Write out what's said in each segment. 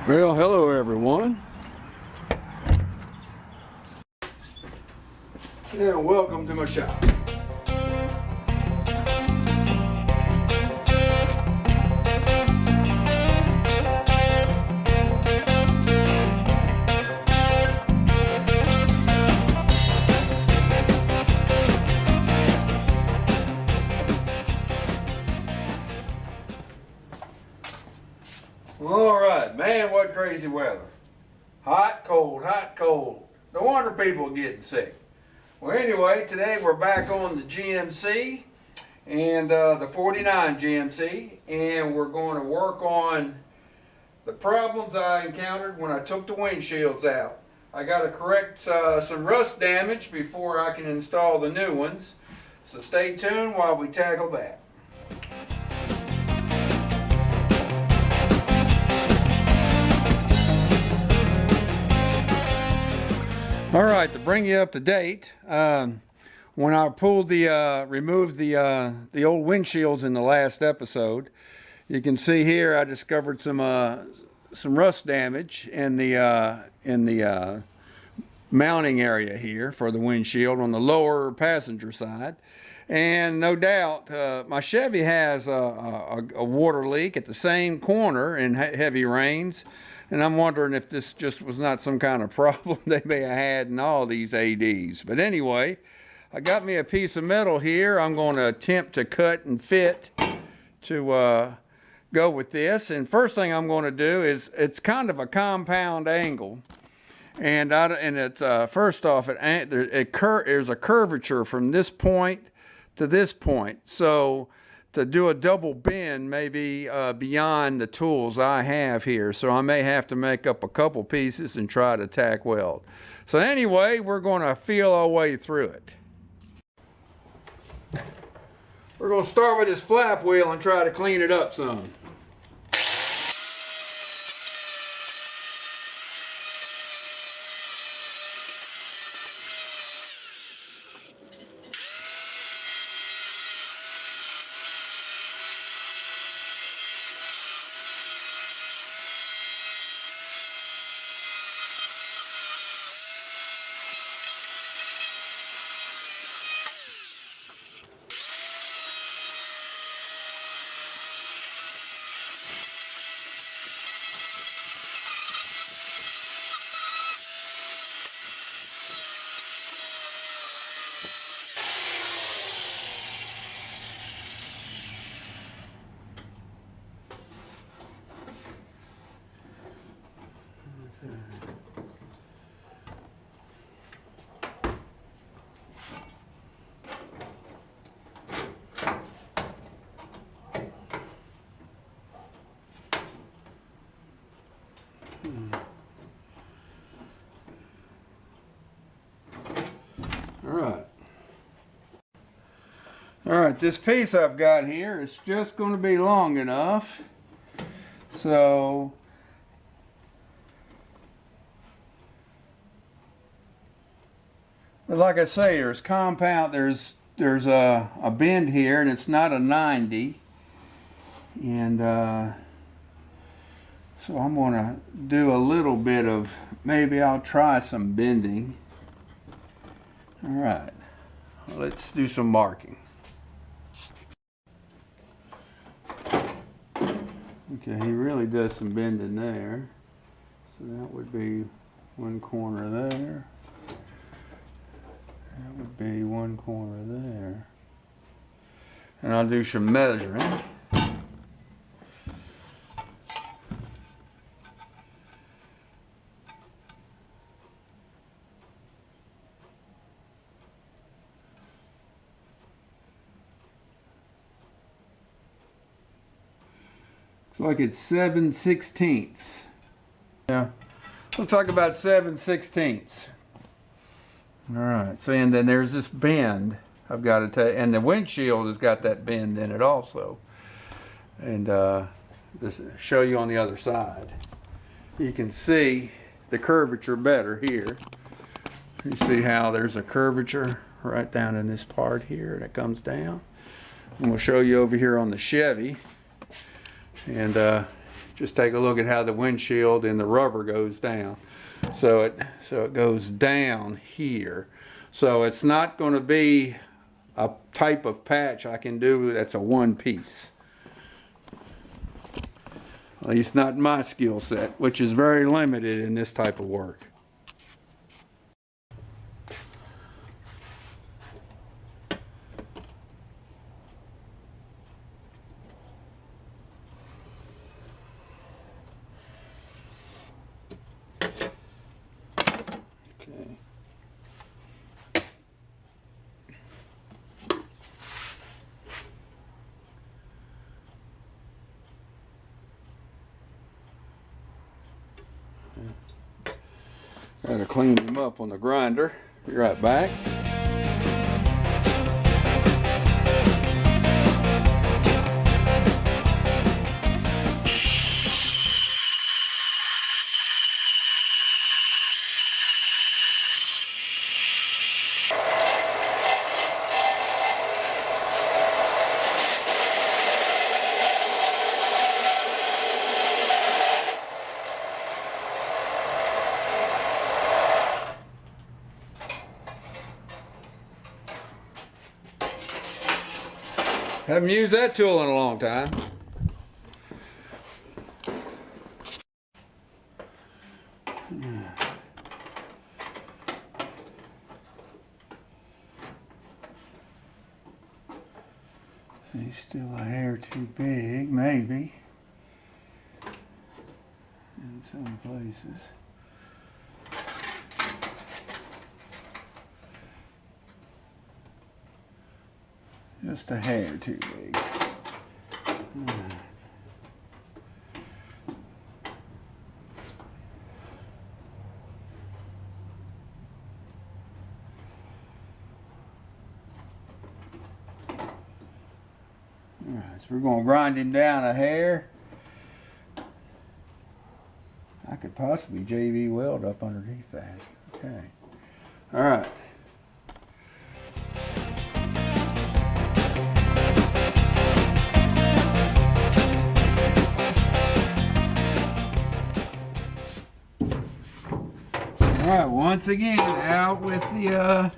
Well, hello everyone, and welcome to my shop. All right, man, what crazy weather. Hot, cold, hot, cold. No wonder people are getting sick. Well, anyway, today we're back on the GMC and the 49 GMC, and we're going to work on the problems I encountered when I took the windshields out. I got to correct some rust damage before I can install the new ones. So stay tuned while we tackle that. All right, to bring you up to date, when I pulled removed the old windshields in the last episode, you can see here I discovered some rust damage in the mounting area here for the windshield on the lower passenger side. And no doubt, my Chevy has a water leak at the same corner in heavy rains. And I'm wondering if this just was not some kind of problem they may have had in all these ADs. But anyway, I got me a piece of metal here. I'm going to attempt to cut and fit to go with this. And first thing I'm going to do is, it's kind of a compound angle. And it's first off, there's a curvature from this point to this point. So to do a double bend may be beyond the tools I have here. So I may have to make up a couple pieces and try to tack weld. So anyway, we're going to feel our way through it. We're going to start with this flap wheel and try to clean it up some. All right, this piece I've got here is just going to be long enough. So but like I say, there's a bend here, and it's not a 90. And so I'm going to do a little bit of, maybe I'll try some bending. All right, let's do some marking. Okay, he really does some bending there. So that would be one corner there. That would be one corner there. And I'll do some measuring. Looks like it's 7/16. Yeah, looks like about 7/16. All right, so and then there's this bend I've got to take, and the windshield has got that bend in it also. And this show you on the other side. You can see the curvature better here. You see how there's a curvature right down in this part here that comes down. And we'll show you over here on the Chevy. And just take a look at how the windshield and the rubber goes down. So it goes down here. So it's not going to be a type of patch I can do that's a one piece. At least not my skill set, which is very limited in this type of work. Gotta clean them up on the grinder. Be right back. Haven't used that tool in a long time. He's still a hair too big, maybe, in some places. Just a hair too big. Alright, so we're going to grind him down a hair. I could possibly JB Weld up underneath that. Okay. Alright. Alright, once again, out with the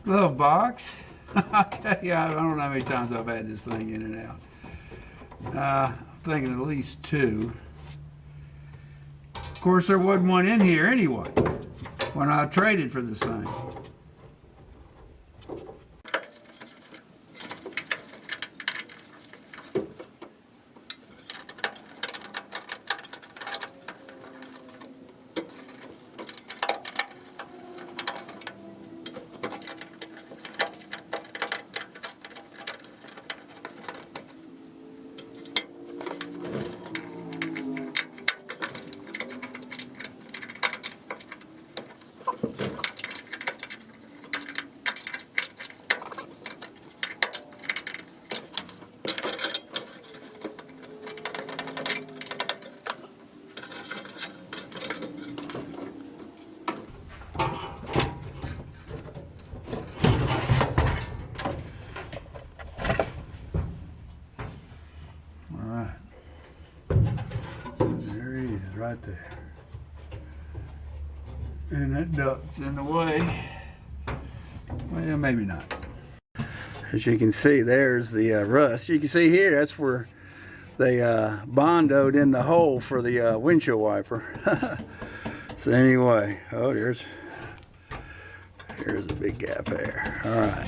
glove box. I'll tell you, I don't know how many times I've had this thing in and out. I'm thinking at least two. Of course, there wasn't one in here anyway when I traded for this thing. Right there. And that duct's in the way. Well, maybe not. As you can see, there's the rust. You can see here, that's where they bondoed in the hole for the windshield wiper. So anyway, oh, here's a big gap there. All right.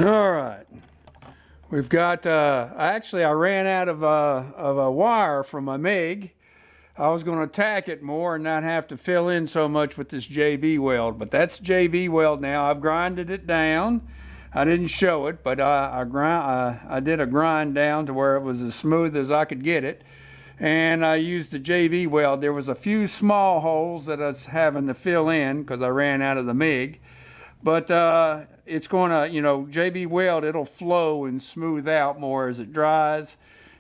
All right. We've got, actually I ran out of a wire from my MIG. I was going to tack it more and not have to fill in so much with this JB Weld, but that's JB Weld now. I've grinded it down. I didn't show it, but I did a grind down to where it was as smooth as I could get it. And I used the JB Weld. There was a few small holes that I was having to fill in because I ran out of the MIG. But it's going to, you know, JB Weld, it'll flow and smooth out more as it dries.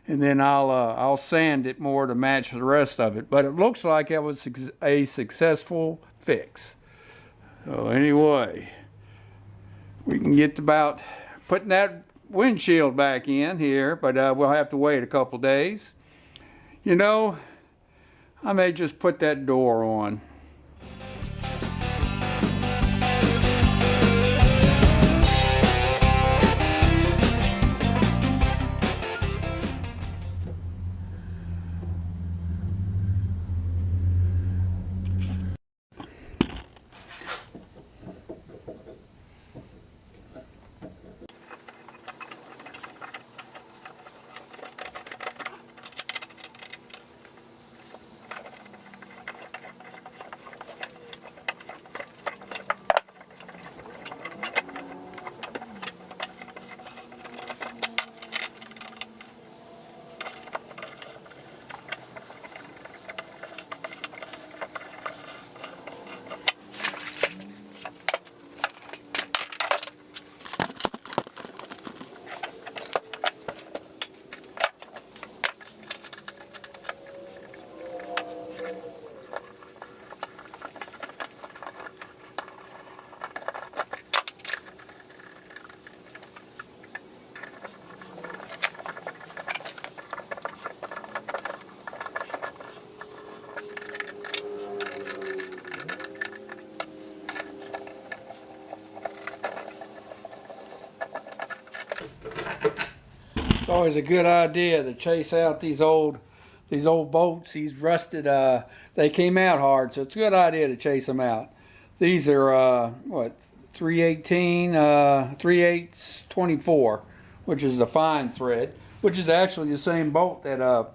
And then I'll sand it more to match the rest of it. But it looks like it was a successful fix. So anyway, we can get about putting that windshield back in here, but we'll have to wait a couple days. You know, I may just put that door on. It's always a good idea to chase out these old bolts, these rusted, they came out hard, so it's a good idea to chase them out. These are, what, 318, 3/8, 24, which is the fine thread, which is actually the same bolt that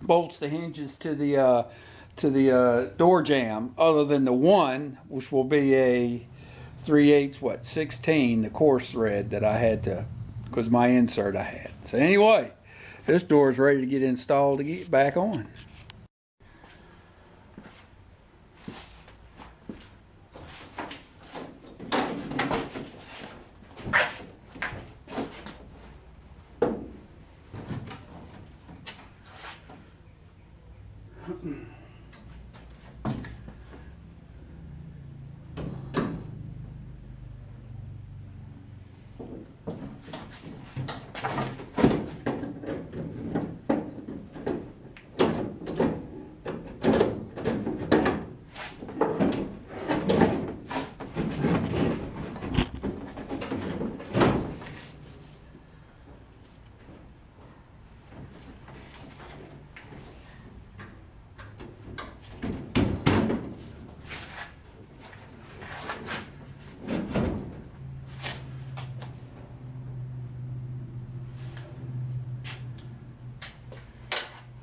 bolts the hinges to the door jamb, other than the one, which will be a 3/8, what, 16, the coarse thread that I had to, because my insert I had. So anyway, this door is ready to get installed to get back on.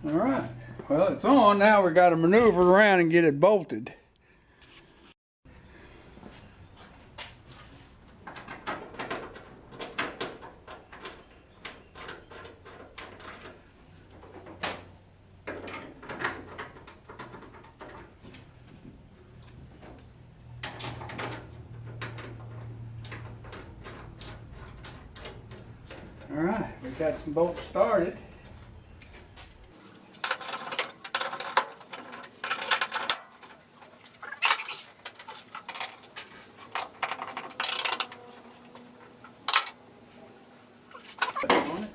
All right, well, it's on now. We got to maneuver around and get it bolted. All right, we got some bolts started. On it.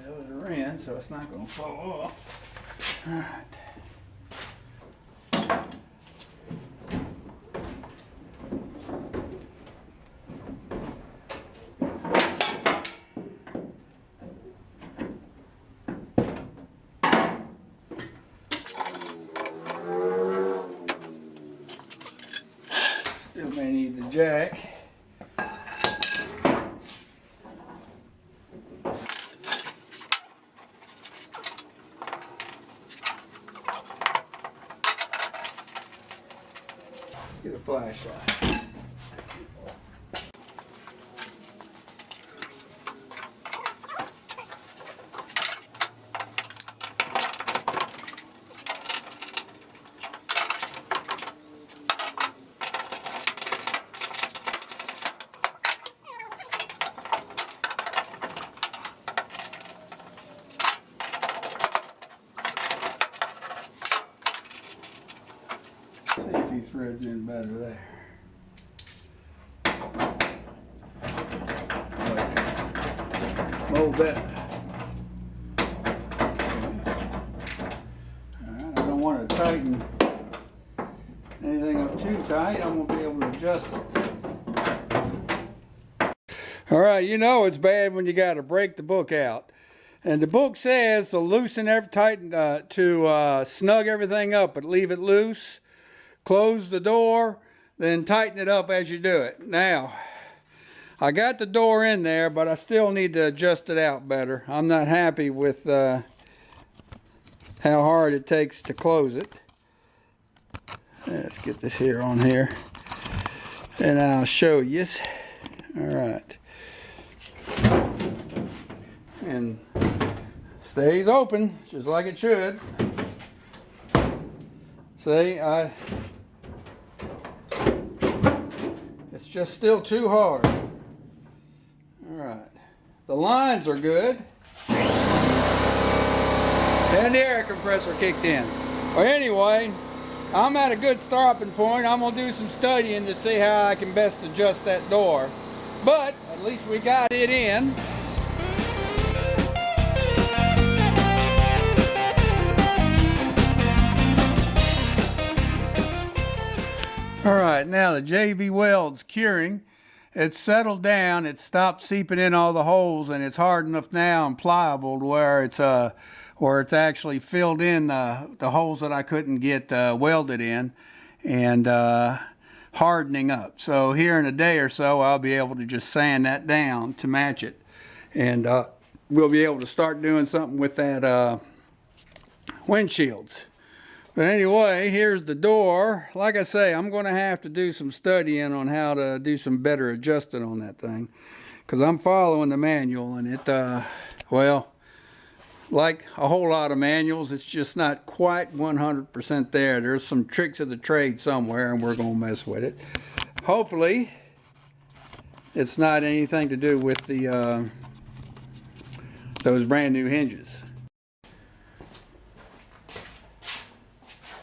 Those are in, so it's not going to fall off. All right. Still may need the jack. flashlight. See if he threads in better there. Mold that. Alright, I don't want to tighten anything up too tight. I'm going to be able to adjust it. Alright, you know it's bad when you got to break the book out. And the book says to loosen tighten, to snug everything up, but leave it loose. Close the door, then tighten it up as you do it. Now, I got the door in there, but I still need to adjust it out better. I'm not happy with how hard it takes to close it. Let's get this here on here, and I'll show you. All right. And stays open, just like it should. See, it's just still too hard. All right, the lines are good, and the air compressor kicked in. Well, anyway, I'm at a good stopping point. I'm gonna do some studying to see how I can best adjust that door, but at least we got it in. All right, now the JB Weld's curing. It's settled down, it's stopped seeping in all the holes, and it's hard enough now and pliable to where it's actually filled in the holes that I couldn't get welded in, and hardening up. So here in a day or so, I'll be able to just sand that down to match it, and we'll be able to start doing something with that windshields. But anyway, here's the door. Like I say, I'm going to have to do some studying on how to do some better adjusting on that thing, because I'm following the manual, and it, well, like a whole lot of manuals, it's just not quite 100% there. There's some tricks of the trade somewhere, and we're going to mess with it. Hopefully, it's not anything to do with the those brand new hinges.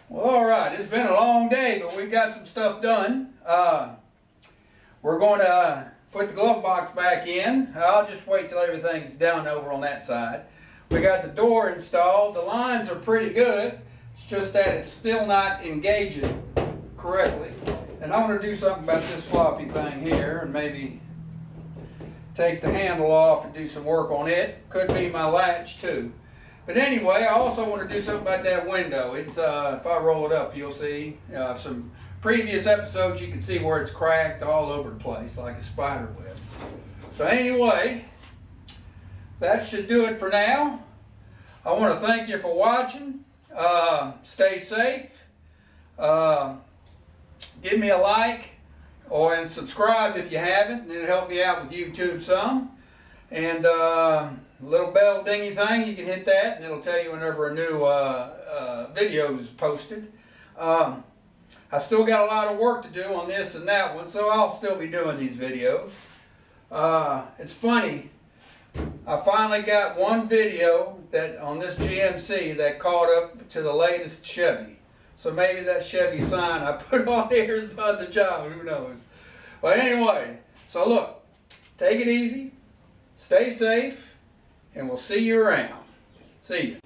Well, all right, it's been a long day, but we've got some stuff done. We're going to put the glove box back in. I'll just wait till everything's down over on that side. We got the door installed. The lines are pretty good. It's just that it's still not engaging correctly. And I want to do something about this floppy thing here, and maybe take the handle off and do some work on it. Could be my latch too. But anyway, I also want to do something about that window. It's if I roll it up, you'll see some previous episodes. You can see where it's cracked all over the place like a spider web. So anyway, that should do it for now. I want to thank you for watching. Stay safe. Give me a like and subscribe if you haven't, and it'll help me out with YouTube some. And little bell dingy thing, you can hit that and it'll tell you whenever a new video is posted. I've still got a lot of work to do on this and that one, so I'll still be doing these videos. It's funny, I finally got one video that on this GMC that caught up to the latest Chevy. So maybe that Chevy sign I put on here has done the job, who knows. But anyway, so look, take it easy. Stay safe, and we'll see you around. See you.